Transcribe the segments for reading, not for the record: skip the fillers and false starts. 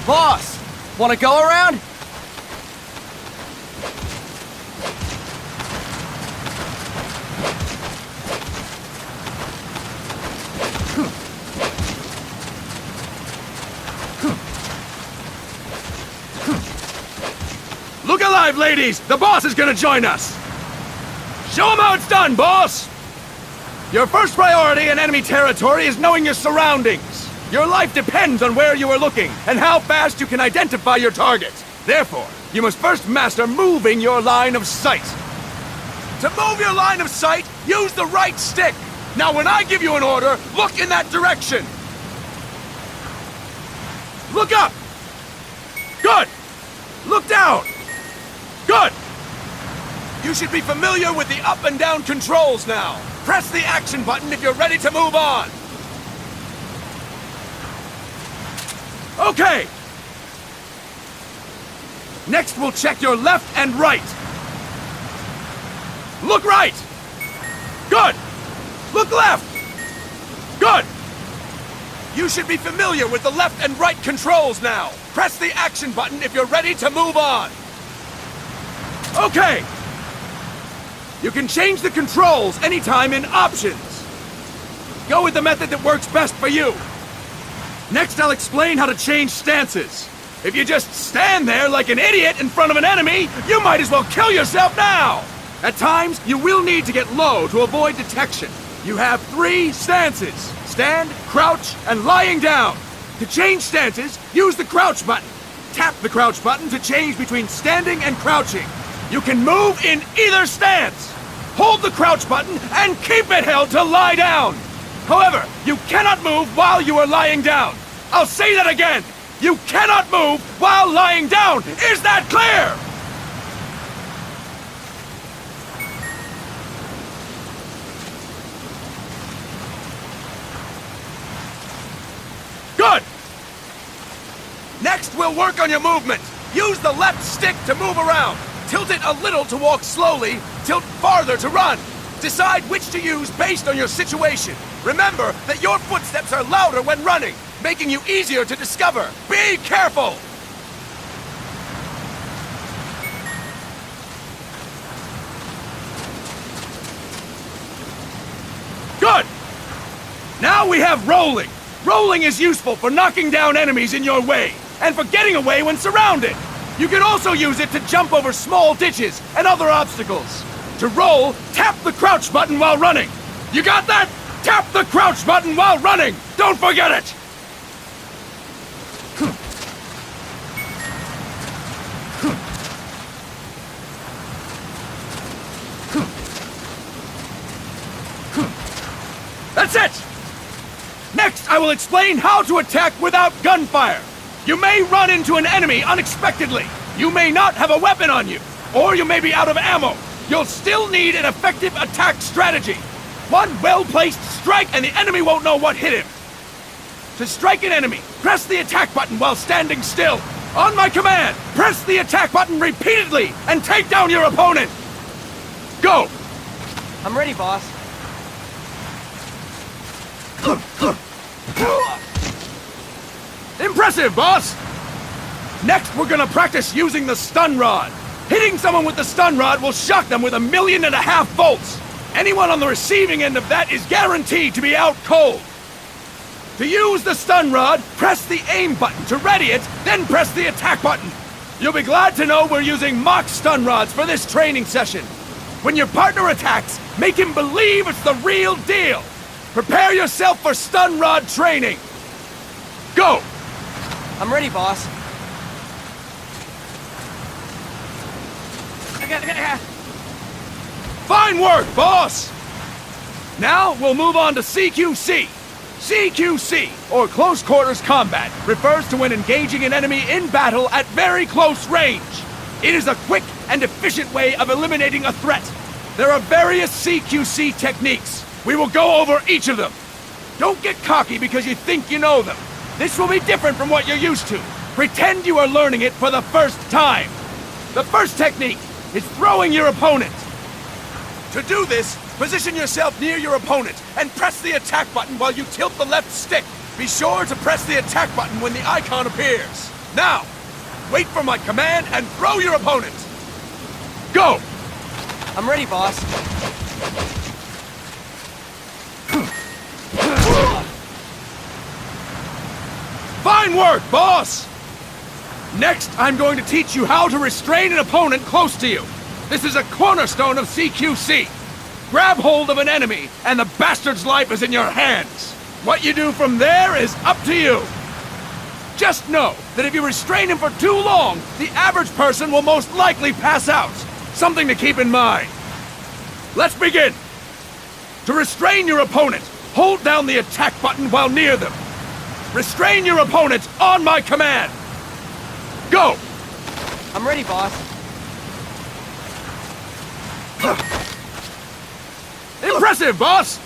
Boss, wanna go around? Look alive, ladies! The boss is gonna join us! Show him how it's done, boss! Your first priority in enemy territory is knowing your surroundings. Your life depends on where you are looking and how fast you can identify your target. Therefore, you must first master moving your line of sight. To move your line of sight, use the right stick. Now when I give you an order, look in that direction. Look up! Good! Look down! Good! You should be familiar with the up and down controls now. Press the action button if you're ready to move on. Okay! Next we'll check your left and right. Look right! Good! Look left! Good! You should be familiar with the left and right controls now. Press the action button if you're ready to move on. Okay! You can change the controls anytime in Options. Go with the method that works best for you. Next, I'll explain how to change stances. If you just stand there like an idiot in front of an enemy, you might as well kill yourself now! At times, you will need to get low to avoid detection. You have 3 stances: stand, crouch, and lying down. To change stances, use the crouch button. Tap the crouch button to change between standing and crouching. You can move in either stance. Hold the crouch button and keep it held to lie down. However, you cannot move while you are lying down. I'll say that again. You cannot move while lying down. Is that clear? Good. Next, we'll work on your movement. Use the left stick to move around. Tilt it a little to walk slowly, tilt farther to run. Decide which to use based on your situation. Remember that your footsteps are louder when running, making you easier to discover. Be careful! Good! Now we have rolling. Rolling is useful for knocking down enemies in your way, and for getting away when surrounded. You can also use it to jump over small ditches and other obstacles. To roll, tap the crouch button while running. You got that? Tap the crouch button while running! Don't forget it! That's it! Next, I will explain how to attack without gunfire. You may run into an enemy unexpectedly. You may not have a weapon on you, or you may be out of ammo. You'll still need an effective attack strategy. One well-placed strike and the enemy won't know what hit him. To strike an enemy, press the attack button while standing still. On my command, press the attack button repeatedly and take down your opponent. Go! I'm ready, boss. Impressive, boss! Next, we're gonna practice using the stun rod. Hitting someone with the stun rod will shock them with 1.5 million volts. Anyone on the receiving end of that is guaranteed to be out cold. To use the stun rod, press the aim button to ready it, then press the attack button. You'll be glad to know we're using mock stun rods for this training session. When your partner attacks, make him believe it's the real deal. Prepare yourself for stun rod training. Go! I'm ready, boss. Fine work, boss! Now we'll move on to CQC. CQC, or Close Quarters Combat, refers to when engaging an enemy in battle at very close range. It is a quick and efficient way of eliminating a threat. There are various CQC techniques. We will go over each of them. Don't get cocky because you think you know them. This will be different from what you're used to. Pretend you are learning it for the first time. The first technique is throwing your opponent. To do this, position yourself near your opponent and press the attack button while you tilt the left stick. Be sure to press the attack button when the icon appears. Now, wait for my command and throw your opponent. Go! I'm ready, boss. Fine work, boss! Next, I'm going to teach you how to restrain an opponent close to you. This is a cornerstone of CQC. Grab hold of an enemy, and the bastard's life is in your hands. What you do from there is up to you. Just know that if you restrain him for too long, the average person will most likely pass out. Something to keep in mind. Let's begin. To restrain your opponent, hold down the attack button while near them. Restrain your opponent on my command. Go! I'm ready, boss. Impressive, boss!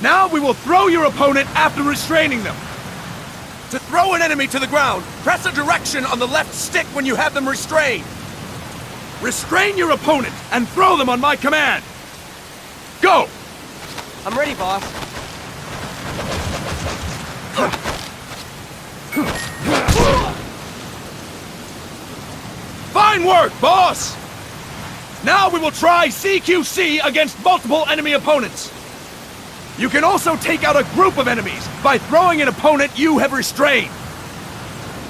Now we will throw your opponent after restraining them. To throw an enemy to the ground, press a direction on the left stick when you have them restrained. Restrain your opponent and throw them on my command. Go! I'm ready, boss. Fine work, boss! Now we will try CQC against multiple enemy opponents. You can also take out a group of enemies by throwing an opponent you have restrained.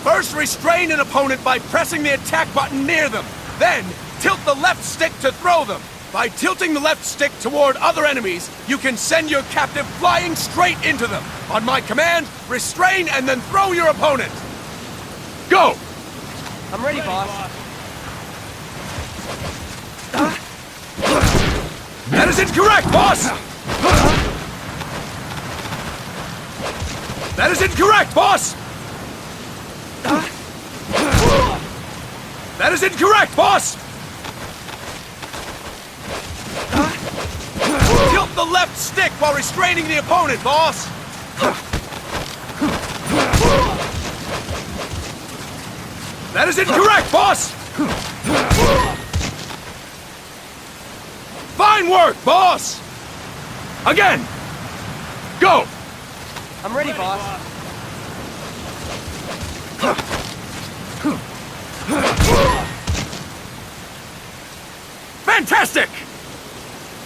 First, restrain an opponent by pressing the attack button near them. Then, tilt the left stick to throw them. By tilting the left stick toward other enemies, you can send your captive flying straight into them. On my command, restrain and then throw your opponent. Go! I'm ready, boss. That is incorrect, boss! That is incorrect, boss! That is incorrect, boss! Tilt the left stick while restraining the opponent, boss! That is incorrect, boss! Fine work, boss! Again! Go! I'm ready, boss. Fantastic!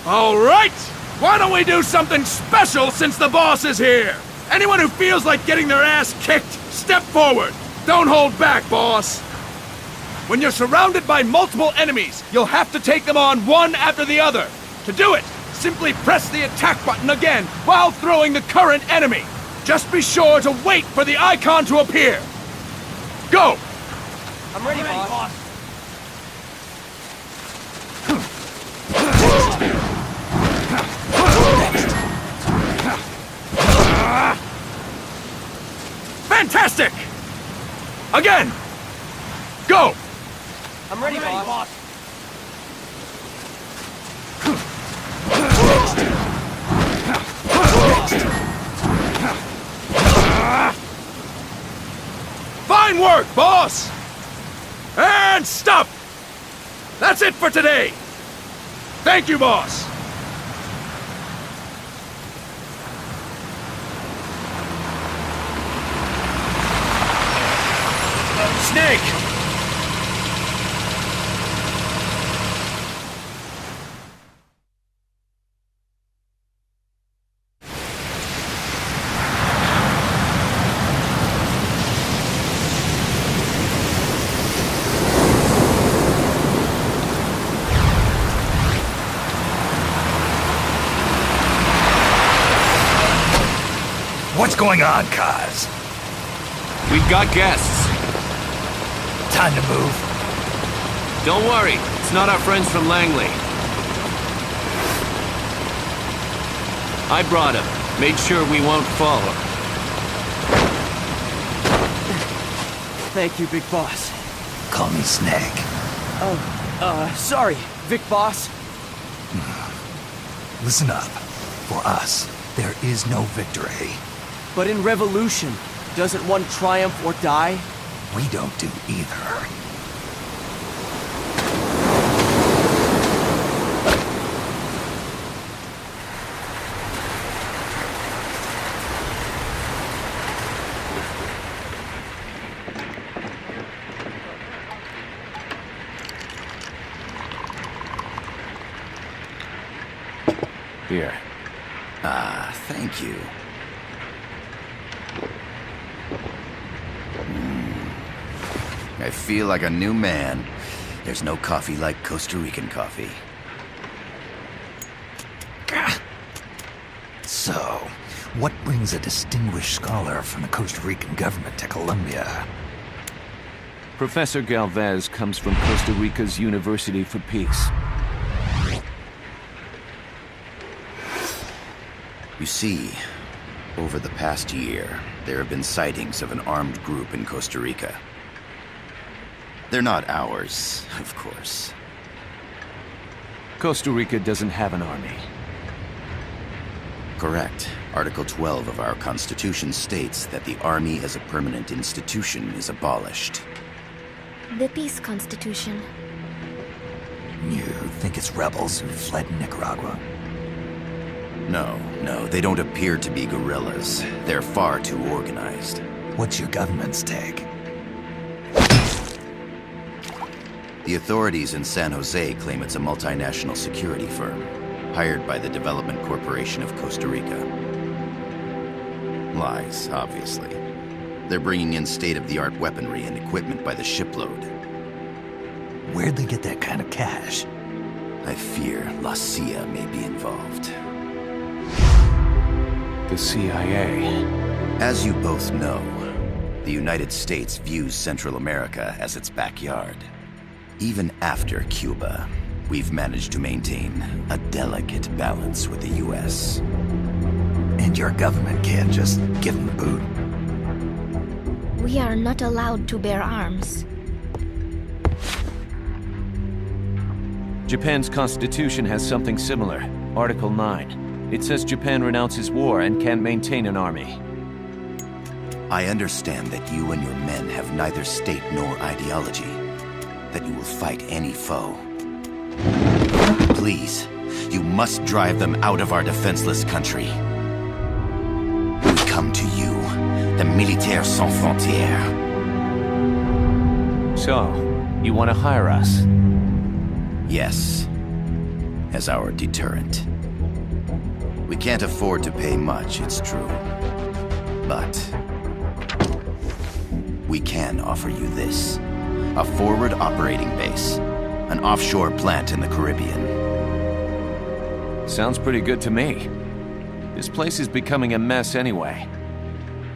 All right! Why don't we do something special since the boss is here? Anyone who feels like getting their ass kicked, step forward. Don't hold back, boss. When you're surrounded by multiple enemies, you'll have to take them on one after the other. To do it, simply press the attack button again while throwing the current enemy. Just be sure to wait for the icon to appear. Go! I'm ready, boss. Fantastic! Again! Go! I'm ready, boss. Fine work, boss! And stop! That's it for today! Thank you, boss! Snake! What's going on, Kaz? We've got guests. Time to move. Don't worry, it's not our friends from Langley. I brought him. Made sure we won't follow. Thank you, Big Boss. Call me Snake. Sorry, Vic Boss. Listen up. For us, there is no victory. But in Revolution, doesn't one triumph or die? We don't do either. Here. Ah, thank you. I feel like a new man. There's no coffee like Costa Rican coffee. So, what brings a distinguished scholar from the Costa Rican government to Colombia? Professor Galvez comes from Costa Rica's University for Peace. You see, over the past year, there have been sightings of an armed group in Costa Rica. They're not ours, of course. Costa Rica doesn't have an army. Correct. Article 12 of our Constitution states that the Army as a permanent institution is abolished. The Peace Constitution. You think it's rebels who fled Nicaragua? No, they don't appear to be guerrillas. They're far too organized. What's your government's take? The authorities in San Jose claim it's a multinational security firm, hired by the Development Corporation of Costa Rica. Lies, obviously. They're bringing in state-of-the-art weaponry and equipment by the shipload. Where'd they get that kind of cash? I fear La CIA may be involved. The CIA. As you both know, the United States views Central America as its backyard. Even after Cuba, we've managed to maintain a delicate balance with the US. And your government can't just give them the boot? We are not allowed to bear arms. Japan's constitution has something similar. Article 9. It says Japan renounces war and can't maintain an army. I understand that you and your men have neither state nor ideology. That you will fight any foe. Please, you must drive them out of our defenseless country. We come to you, the Militaires Sans Frontières. So, you want to hire us? Yes, as our deterrent. We can't afford to pay much, it's true. But we can offer you this. A forward operating base. An offshore plant in the Caribbean. Sounds pretty good to me. This place is becoming a mess anyway.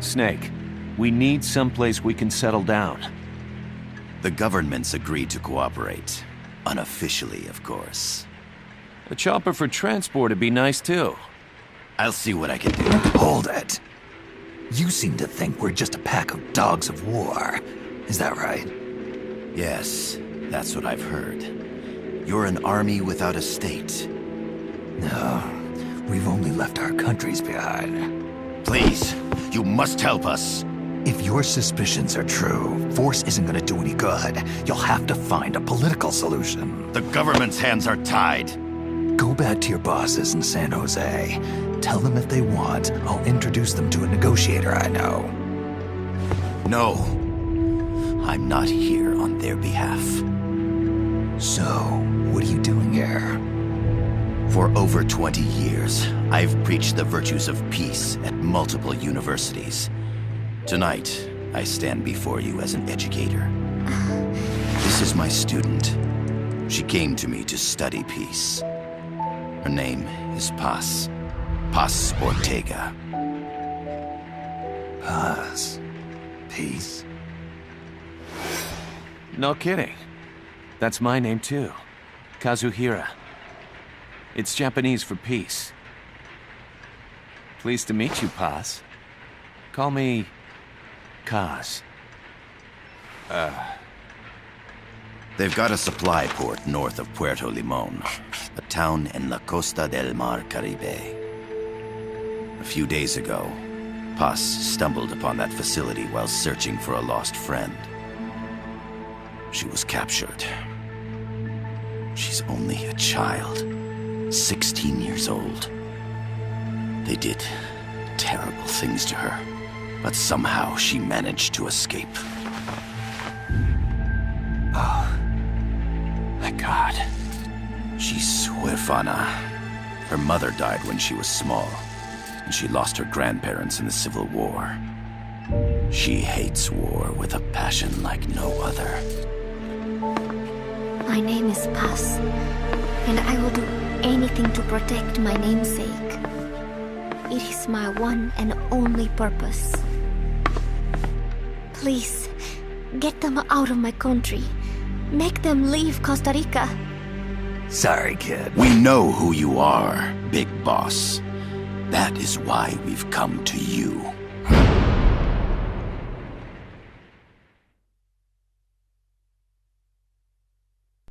Snake, we need someplace we can settle down. The government's agreed to cooperate. Unofficially, of course. A chopper for transport would be nice too. I'll see what I can do. Hold it. You seem to think we're just a pack of dogs of war. Is that right? Yes, that's what I've heard. You're an army without a state. No, we've only left our countries behind. Please, you must help us. If your suspicions are true, force isn't gonna do any good. You'll have to find a political solution. The government's hands are tied. Go back to your bosses in San Jose. Tell them if they want, I'll introduce them to a negotiator I know. No. I'm not here on their behalf. So, what are you doing here? For over 20 years, I've preached the virtues of peace at multiple universities. Tonight, I stand before you as an educator. This is my student. She came to me to study peace. Her name is Paz. Paz Ortega. Paz. Peace. No kidding. That's my name too. Kazuhira. It's Japanese for peace. Pleased to meet you, Paz. Call me Kaz. They've got a supply port north of Puerto Limon, a town in la Costa del Mar Caribe. A few days ago, Paz stumbled upon that facility while searching for a lost friend. She was captured. She's only a child, 16 years old. They did terrible things to her, but somehow she managed to escape. Oh, my God. She's huérfana. Her mother died when she was small, and she lost her grandparents in the Civil War. She hates war with a passion like no other. My name is Paz, and I will do anything to protect my namesake. It is my one and only purpose. Please, get them out of my country. Make them leave Costa Rica. Sorry, kid. We know who you are, Big Boss. That is why we've come to you.